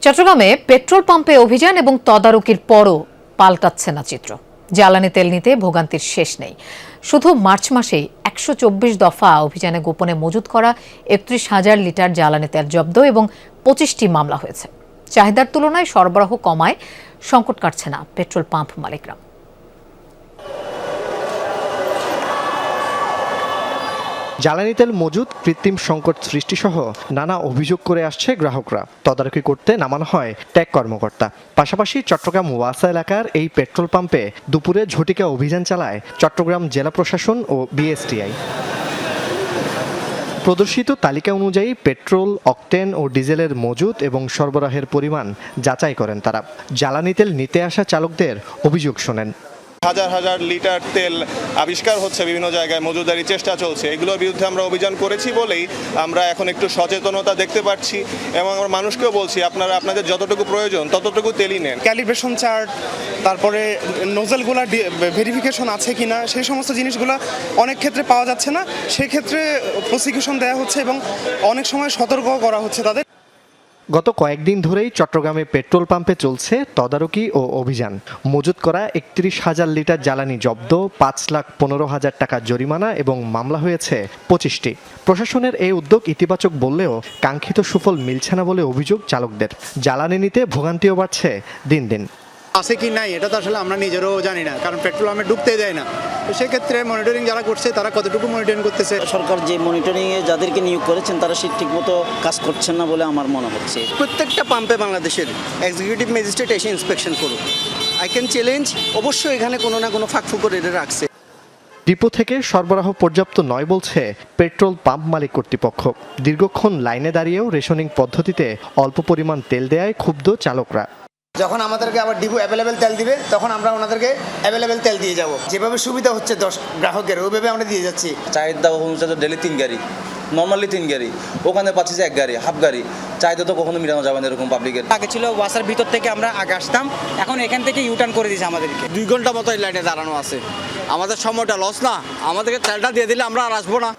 চট্টগ্রামে পেট্রোল পাম্পে অভিযান এবং তদারকির পরও পাল্টাচ্ছে না চিত্র। জ্বালানি তেল নিতে ভোগান্তির শেষ নেই। শুধু মার্চ মাসেই ১২৪ দফা অভিযানে গোপনে মজুত করা ৩১,০০০ লিটার জ্বালানি তেল জব্দ এবং ২৫টি মামলা হয়েছে। চাহিদার তুলনায় সরবরাহ কমায় সংকট কাটছে না পেট্রোল পাম্প মালিকরা। জ্বালানি তেল মজুত, কৃত্রিম সংকট সৃষ্টিসহ নানা অভিযোগ করে আসছে গ্রাহকরা। তদারকি করতে নামানো হয় ট্যাগ কর্মকর্তা। পাশাপাশি চট্টগ্রাম ওয়াসা এলাকার এই পেট্রোল পাম্পে দুপুরে ঝটিকা অভিযান চালায় চট্টগ্রাম জেলা প্রশাসন ও বিএসটিআই। প্রদর্শিত তালিকা অনুযায়ী পেট্রোল, অকটেন ও ডিজেলের মজুত এবং সরবরাহের পরিমাণ যাচাই করেন তারা। জ্বালানি তেল নিতে আসা চালকদের অভিযোগ শোনেন। হাজার হাজার লিটার তেল আবিষ্কার হচ্ছে, বিভিন্ন জায়গায় মজুদারির চেষ্টা চলছে। এগুলোর বিরুদ্ধে আমরা অভিযান করেছি বলেই আমরা এখন একটু সচেতনতা দেখতে পাচ্ছি এবং আমরা মানুষকেও বলছি আপনাদের যতটুকু প্রয়োজন ততটুকু তেলই নেন। ক্যালিব্রেশন চার্ট, তারপরে নোজেলগুলো ভেরিফিকেশন আছে কিনা, সেই সমস্ত জিনিসগুলো অনেক ক্ষেত্রে পাওয়া যাচ্ছে না। সেক্ষেত্রে প্রসিকিউশন দেওয়া হচ্ছে এবং অনেক সময় সতর্ক করা হচ্ছে তাদের। গত কয়েকদিন ধরেই চট্টগ্রামে পেট্রোল পাম্পে চলছে তদারকি ও অভিযান। মজুত করা ৩১,০০০ লিটার জ্বালানি জব্দ, ৫,১৫,০০০ টাকা জরিমানা এবং মামলা হয়েছে ২৫টি। প্রশাসনের এই উদ্যোগ ইতিবাচক বললেও কাঙ্ক্ষিত সুফল মিলছে না বলে অভিযোগ চালকদের। জ্বালানি নিতে ভোগান্তিও বাড়ছে দিন দিন। আছে কি নাই এটা তো আসলে আমরা নিজেরাও জানি না, কারণ পেট্রোল পাম্পে ঢুকতে দেয় না। তো সেক্ষেত্রে মনিটরিং যারা করছে তারা কতটুকু মনিটরিং করতেছে। সরকার যে মনিটরিংয়ে যাদেরকে নিয়োগ করেছেন তারা ঠিকমতো কাজ করছেন না বলে আমার মনে হচ্ছে। প্রত্যেকটা পাম্পে বাংলাদেশের এক্সিকিউটিভ ম্যাজিস্ট্রেট এসে ইন্সপেকশন করুক। আই ক্যান চ্যালেঞ্জ, অবশ্যই এখানে কোনো না কোনো ফাঁকফুকর এটা রাখছে। ডিপো থেকে সরবরাহ পর্যাপ্ত নয় বলছে পেট্রোল পাম্প মালিক কর্তৃপক্ষ। দীর্ঘক্ষণ লাইনে দাঁড়িয়েও রেশনিং পদ্ধতিতে অল্প পরিমাণ তেল দেয়ায় ক্ষুব্ধ চালকরা। যখন আমাদেরকে আবার ডিপো অ্যাভেলেবেল তেল দিবে তখন আমরা ওনাদেরকে অ্যাভেলেবেল তেল দিয়ে যাব। যেভাবে সুবিধা হচ্ছে গ্রাহকের ওইভাবে আমরা দিয়ে যাচ্ছি। চাহিদা অনুযায়ী ডেলি 3 গাড়ি, নর্মালি 3 গাড়ি, ওখানে পাচ্ছি যে 1 গাড়ি, হাফ গাড়ি। চাহিদা তো কখনো মিটানো যাবে না এরকম পাবলিকের। আগে ছিল ওয়াসার ভিতর থেকে আমরা আগে আসতাম, এখন এখান থেকে ইউটার্ন করে দিয়েছে আমাদেরকে। 2 ঘন্টা মতো এই লাইনে দাঁড়ানো আছে। আমাদের সময়টা লস না, আমাদেরকে তেলটা দিয়ে দিলে আমরা আর আসবো না।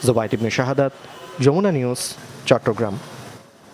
জোবাইর ইবনে শাহাদাত, যমুনা নিউজ, চট্টগ্রাম।